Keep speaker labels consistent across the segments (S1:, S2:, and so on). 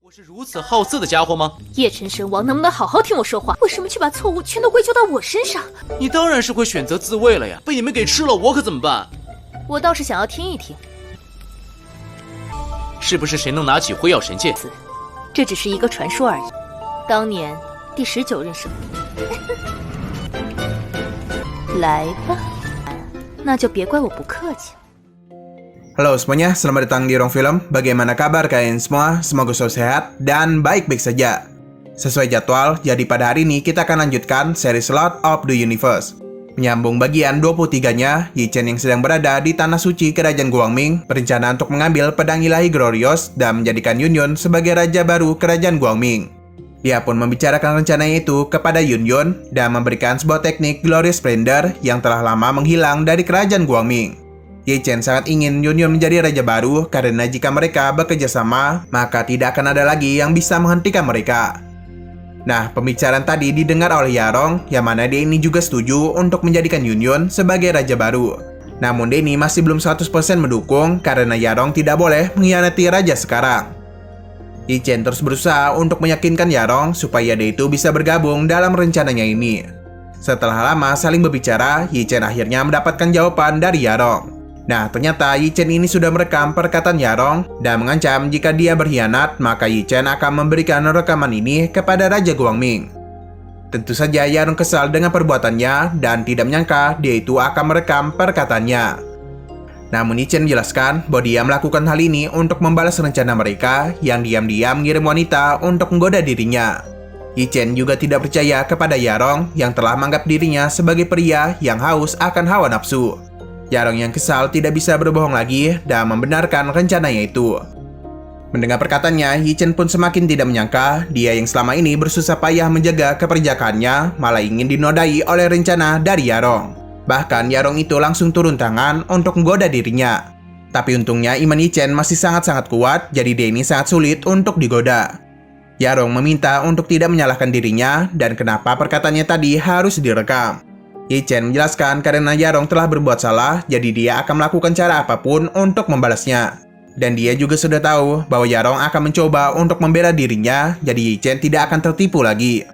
S1: 我是如此好色的家伙吗？
S2: 叶辰神王能不能好好听我说话？为什么去把错误全都归咎到我身上？
S1: 你当然是会选择自卫了呀，被你们给吃了，我可怎么办？
S2: 我倒是想要听一听，
S1: 是不是谁能拿起辉耀神剑？
S2: 这只是一个传说而已。当年第19任圣帝，来吧，那就别怪我不客气了。
S3: Halo semuanya, selamat datang di Ruang Film. Bagaimana kabar kalian semua? Semoga selalu sehat dan baik-baik saja. Sesuai jadwal, jadi pada hari ini kita akan lanjutkan seri Lord of the Universe. Menyambung bagian 23-nya, Yi Chen yang sedang berada di Tanah Suci Kerajaan Guangming berencana untuk mengambil pedang ilahi Glorious dan menjadikan Yun Yun sebagai raja baru Kerajaan Guangming. Dia pun membicarakan rencananya itu kepada Yun Yun dan memberikan sebuah teknik Glorious Splendor yang telah lama menghilang dari Kerajaan Guangming. Yi Chen sangat ingin Yun Yun menjadi raja baru karena jika mereka bekerja sama, maka tidak akan ada lagi yang bisa menghentikan mereka. Nah, pembicaraan tadi didengar oleh Yarong, yang mana dia ini juga setuju untuk menjadikan Yun Yun sebagai raja baru. Namun dia ini masih belum 100% mendukung karena Yarong tidak boleh mengkhianati raja sekarang. Yi Chen terus berusaha untuk meyakinkan Yarong supaya dia itu bisa bergabung dalam rencananya ini. Setelah lama saling berbicara, Yi Chen akhirnya mendapatkan jawaban dari Yarong. Nah, ternyata Yi Chen ini sudah merekam perkataan Yarong dan mengancam jika dia berkhianat, maka Yi Chen akan memberikan rekaman ini kepada Raja Guangming. Tentu saja Yarong kesal dengan perbuatannya dan tidak menyangka dia itu akan merekam perkataannya. Namun Yi Chen menjelaskan bahwa dia melakukan hal ini untuk membalas rencana mereka yang diam-diam mengirim wanita untuk menggoda dirinya. Yi Chen juga tidak percaya kepada Yarong yang telah menganggap dirinya sebagai pria yang haus akan hawa nafsu. Yarong yang kesal tidak bisa berbohong lagi dan membenarkan rencananya itu. Mendengar perkataannya, Yi Chen pun semakin tidak menyangka dia yang selama ini bersusah payah menjaga keperjakaannya malah ingin dinodai oleh rencana dari Yarong. Bahkan Yarong itu langsung turun tangan untuk menggoda dirinya. Tapi untungnya iman Yi Chen masih sangat-sangat kuat, jadi dia ini sangat sulit untuk digoda. Yarong meminta untuk tidak menyalahkan dirinya dan kenapa perkataannya tadi harus direkam. Yi Chen menjelaskan karena Yarong telah berbuat salah, jadi dia akan melakukan cara apapun untuk membalasnya. Dan dia juga sudah tahu bahwa Yarong akan mencoba untuk membela dirinya, jadi Yi Chen tidak akan tertipu lagi.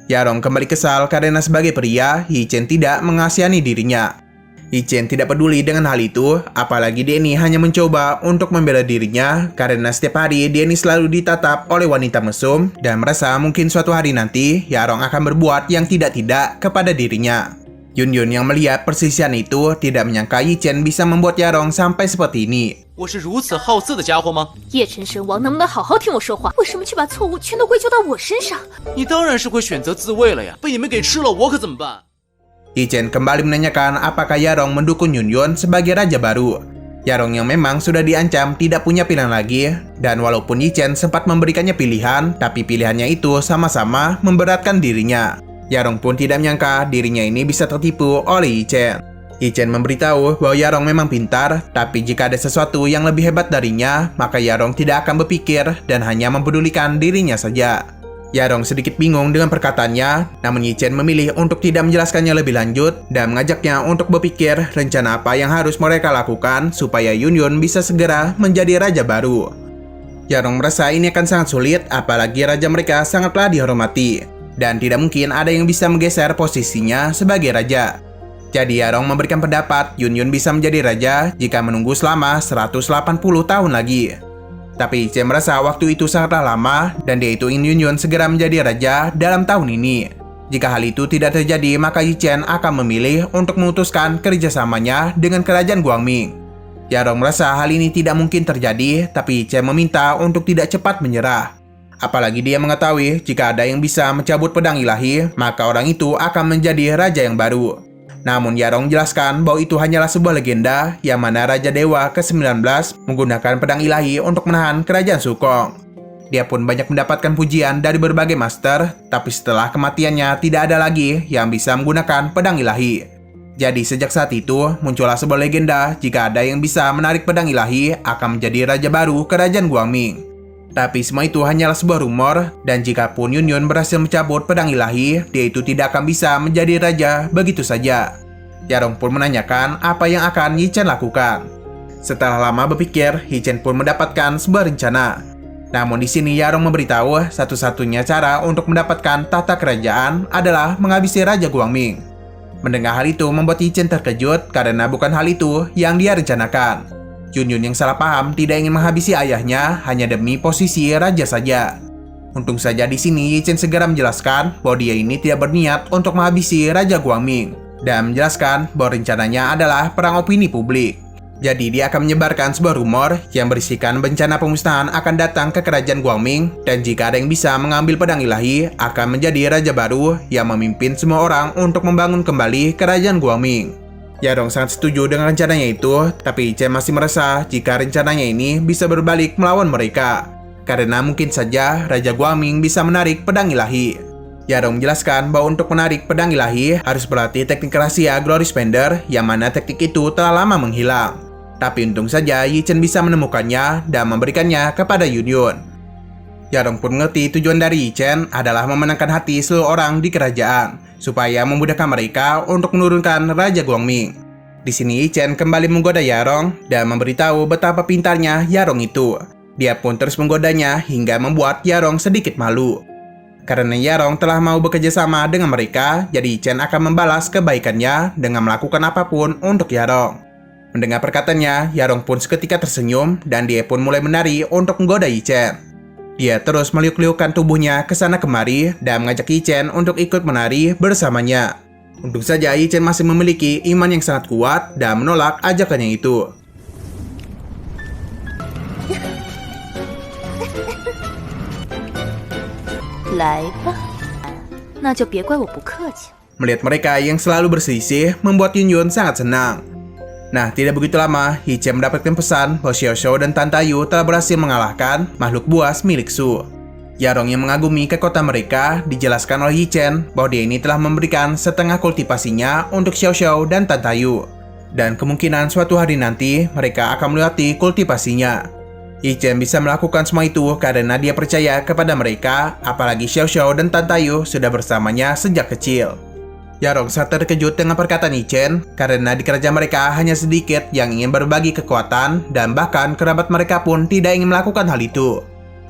S3: Yarong kembali kesal karena sebagai pria, Yi Chen tidak mengasihani dirinya. Yi Chen tidak peduli dengan hal itu, apalagi dia ini hanya mencoba untuk membela dirinya karena setiap hari dia ini selalu ditatap oleh wanita mesum dan merasa mungkin suatu hari nanti Yarong akan berbuat yang tidak-tidak kepada dirinya. Yun Yun yang melihat persisian itu tidak menyangka Yi Chen bisa membuat Yarong sampai seperti ini.
S1: 我是如此好色的家伙吗？
S2: 叶辰神王能不能好好听我说话？为什么去把错误全都归咎到我身上？
S1: 你当然是会选择自卫了呀，被你们给吃了，我可怎么办？
S3: Yi Chen kembali menanyakan apakah Yarong mendukung Yun Yun sebagai raja baru. Yarong yang memang sudah diancam tidak punya pilihan lagi, dan walaupun Yi Chen sempat memberikannya pilihan, tapi pilihannya itu sama-sama memberatkan dirinya. Yarong pun tidak menyangka dirinya ini bisa tertipu oleh Yi Chen. Yi Chen memberitahu bahwa Yarong memang pintar, tapi jika ada sesuatu yang lebih hebat darinya, maka Yarong tidak akan berpikir dan hanya mempedulikan dirinya saja. Yarong sedikit bingung dengan perkataannya, namun Yi Chen memilih untuk tidak menjelaskannya lebih lanjut dan mengajaknya untuk berpikir rencana apa yang harus mereka lakukan supaya Yun Yun bisa segera menjadi raja baru. Yarong merasa ini akan sangat sulit, apalagi raja mereka sangatlah dihormati. Dan tidak mungkin ada yang bisa menggeser posisinya sebagai raja. Jadi Yarong memberikan pendapat Yun Yun bisa menjadi raja jika menunggu selama 180 tahun lagi. Tapi Yi Chen merasa waktu itu sangatlah lama dan dia itu ingin Yun Yun segera menjadi raja dalam tahun ini. Jika hal itu tidak terjadi, maka Yi Chen akan memilih untuk memutuskan kerjasamanya dengan Kerajaan Guangming. Yarong merasa hal ini tidak mungkin terjadi, tapi Yi Chen meminta untuk tidak cepat menyerah. Apalagi dia mengetahui jika ada yang bisa mencabut pedang ilahi, maka orang itu akan menjadi raja yang baru. Namun Yarong jelaskan bahwa itu hanyalah sebuah legenda yang mana Raja Dewa ke-19 menggunakan pedang ilahi untuk menahan kerajaan Sukong. Dia pun banyak mendapatkan pujian dari berbagai master, tapi setelah kematiannya tidak ada lagi yang bisa menggunakan pedang ilahi. Jadi sejak saat itu muncullah sebuah legenda jika ada yang bisa menarik pedang ilahi akan menjadi raja baru Kerajaan Guangming. Tapi semua itu hanyalah sebuah rumor, dan jikapun Yun Yun berhasil mencabut pedang ilahi, dia itu tidak akan bisa menjadi raja begitu saja. Yarong pun menanyakan apa yang akan Yi Chen lakukan. Setelah lama berpikir, Yi Chen pun mendapatkan sebuah rencana. Namun di sini Yarong memberitahu satu-satunya cara untuk mendapatkan tahta kerajaan adalah menghabisi Raja Guangming. Mendengar hal itu membuat Yi Chen terkejut karena bukan hal itu yang dia rencanakan. Yunyun yang salah paham tidak ingin menghabisi ayahnya hanya demi posisi raja saja. Untung saja di sini Yi Chen segera menjelaskan bahwa dia ini tidak berniat untuk menghabisi Raja Guangming dan menjelaskan bahwa rencananya adalah perang opini publik. Jadi dia akan menyebarkan sebuah rumor yang berisikan bencana pemusnahan akan datang ke kerajaan Guangming dan jika ada yang bisa mengambil pedang ilahi akan menjadi raja baru yang memimpin semua orang untuk membangun kembali kerajaan Guangming. Yarong sangat setuju dengan rencananya itu, tapi Yi Chen masih merasa jika rencananya ini bisa berbalik melawan mereka karena mungkin saja Raja Guangming bisa menarik pedang ilahi. Yarong menjelaskan bahwa untuk menarik pedang ilahi harus berlatih teknik rahasia Glory Spender yang mana teknik itu telah lama menghilang. Tapi untung saja Yi Chen bisa menemukannya dan memberikannya kepada Yunyun. Yarong pun mengerti tujuan dari Yi Chen adalah memenangkan hati seluruh orang di kerajaan supaya memudahkan mereka untuk menurunkan Raja Guangming. Di sini Yi Chen kembali menggoda Yarong dan memberitahu betapa pintarnya Yarong itu. Dia pun terus menggodanya hingga membuat Yarong sedikit malu. Karena Yarong telah mau bekerja sama dengan mereka, jadi Yi Chen akan membalas kebaikannya dengan melakukan apapun untuk Yarong. Mendengar perkataannya, Yarong pun seketika tersenyum dan dia pun mulai menari untuk menggoda Yi Chen. Dia terus meliuk-liukkan tubuhnya ke sana kemari dan mengajak Yi Chen untuk ikut menari bersamanya. Untung saja Yi Chen masih memiliki iman yang sangat kuat dan menolak ajakannya itu. Melihat mereka yang selalu berselisih membuat Yunyun sangat senang. Nah, tidak begitu lama, Yi Chen mendapatkan pesan bahwa Xiao Xiao dan Tan Tayu telah berhasil mengalahkan makhluk buas milik Su. Yarong yang mengagumi kekuatan mereka dijelaskan oleh Yi Chen bahwa dia ini telah memberikan setengah kultivasinya untuk Xiao Xiao dan Tan Tayu. Dan kemungkinan suatu hari nanti mereka akan melewati kultivasinya. Yi Chen bisa melakukan semua itu karena dia percaya kepada mereka, apalagi Xiao Xiao dan Tan Tayu sudah bersamanya sejak kecil. Yarong sangat terkejut dengan perkataan Yi Chen karena di kerajaan mereka hanya sedikit yang ingin berbagi kekuatan dan bahkan kerabat mereka pun tidak ingin melakukan hal itu.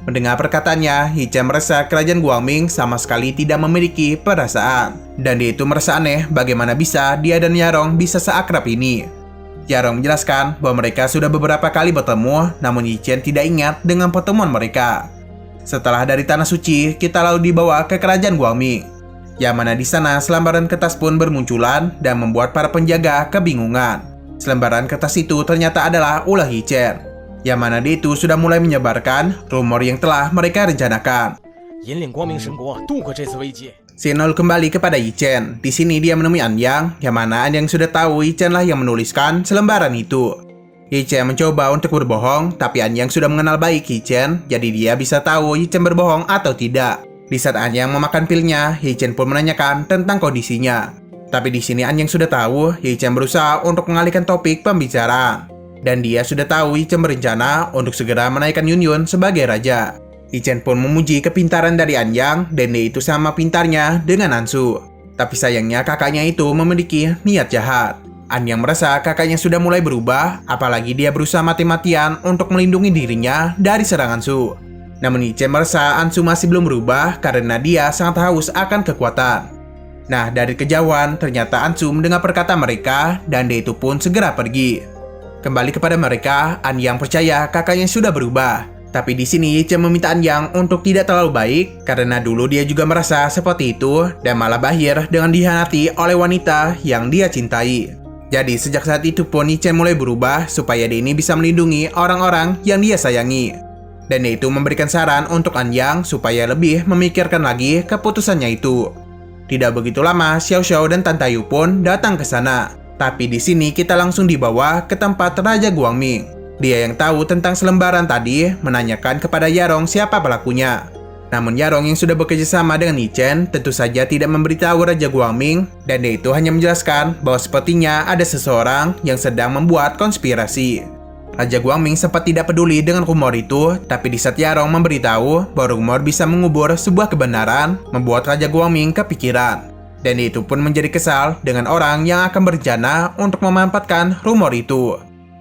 S3: Mendengar perkataannya, Yi Chen merasa kerajaan Guangming sama sekali tidak memiliki perasaan dan dia itu merasa aneh bagaimana bisa dia dan Yarong bisa seakrab ini. Yarong menjelaskan bahwa mereka sudah beberapa kali bertemu namun Yi Chen tidak ingat dengan pertemuan mereka. Setelah dari Tanah Suci, kita lalu dibawa ke kerajaan Guangming. Yang mana di sana selembaran kertas pun bermunculan dan membuat para penjaga kebingungan. Selembaran kertas itu ternyata adalah ulah Yi Chen, yang mana dia itu sudah mulai menyebarkan rumor yang telah mereka rencanakan. Sinol kembali kepada Yi Chen. Di sini dia menemui Anyang, yang mana Anyang sudah tahu Yi Chen lah yang menuliskan selembaran itu. Yi Chen mencoba untuk berbohong, tapi Anyang sudah mengenal baik Yi Chen, jadi dia bisa tahu Yi Chen berbohong atau tidak. Di saat Anyang memakan pilnya, Yi Chen pun menanyakan tentang kondisinya. Tapi di sini Anyang sudah tahu Yi Chen berusaha untuk mengalihkan topik pembicaraan. Dan dia sudah tahu Yi Chen berencana untuk segera menaikkan Yunyun sebagai raja. Yi Chen pun memuji kepintaran dari Anyang dan dia itu sama pintarnya dengan Ansu. Tapi sayangnya kakaknya itu memiliki niat jahat. Anyang merasa kakaknya sudah mulai berubah, apalagi dia berusaha mati-matian untuk melindungi dirinya dari serangan Su. Namun Yi Chen merasa Ansu masih belum berubah karena dia sangat haus akan kekuatan. Nah, dari kejauhan ternyata Ansu mendengar perkataan mereka dan dia itu pun segera pergi. Kembali kepada mereka, Anyang percaya kakaknya sudah berubah. Tapi di sini Yi Chen meminta Anyang untuk tidak terlalu baik karena dulu dia juga merasa seperti itu dan malah berakhir dengan dihianati oleh wanita yang dia cintai. Jadi sejak saat itu pun Yi Chen mulai berubah supaya dia ini bisa melindungi orang-orang yang dia sayangi. Dan dia itu memberikan saran untuk Anyang supaya lebih memikirkan lagi keputusannya itu. Tidak begitu lama, Xiao Xiao dan Tan Tayu pun datang ke sana. Tapi di sini kita langsung dibawa ke tempat Raja Guangming. Dia yang tahu tentang selembaran tadi menanyakan kepada Yarong siapa pelakunya. Namun Yarong yang sudah bekerja sama dengan Yi Chen tentu saja tidak memberitahu Raja Guangming dan dia itu hanya menjelaskan bahwa sepertinya ada seseorang yang sedang membuat konspirasi. Raja Guangming sempat tidak peduli dengan rumor itu, tapi di saat Yarong memberitahu bahwa rumor bisa mengubur sebuah kebenaran, membuat Raja Guangming kepikiran. Dan itu pun menjadi kesal dengan orang yang akan berencana untuk memanfaatkan rumor itu.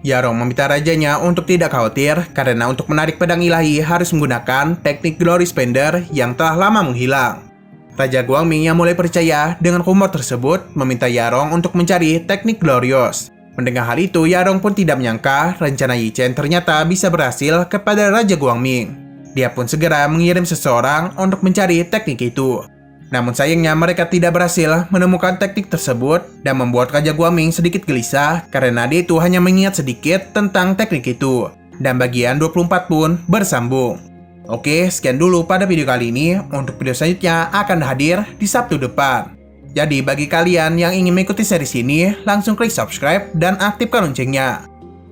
S3: Yarong meminta rajanya untuk tidak khawatir karena untuk menarik pedang ilahi harus menggunakan teknik Glory Spender yang telah lama menghilang. Raja Guangming yang mulai percaya dengan rumor tersebut meminta Yarong untuk mencari teknik Glorious. Mendengar hal itu, Yarong pun tidak menyangka rencana Yi Chen ternyata bisa berhasil kepada Raja Guangming. Dia pun segera mengirim seseorang untuk mencari teknik itu. Namun sayangnya mereka tidak berhasil menemukan teknik tersebut dan membuat Raja Guangming sedikit gelisah karena dia itu hanya mengingat sedikit tentang teknik itu. Dan bagian 24 pun bersambung. Oke, sekian dulu pada video kali ini. Untuk video selanjutnya akan hadir di Sabtu depan. Jadi bagi kalian yang ingin mengikuti series ini, langsung klik subscribe dan aktifkan loncengnya.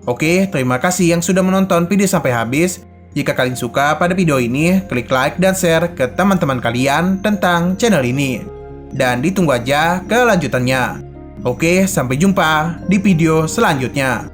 S3: Oke, terima kasih yang sudah menonton video sampai habis. Jika kalian suka pada video ini, klik like dan share ke teman-teman kalian tentang channel ini. Dan ditunggu aja kelanjutannya. Oke, sampai jumpa di video selanjutnya.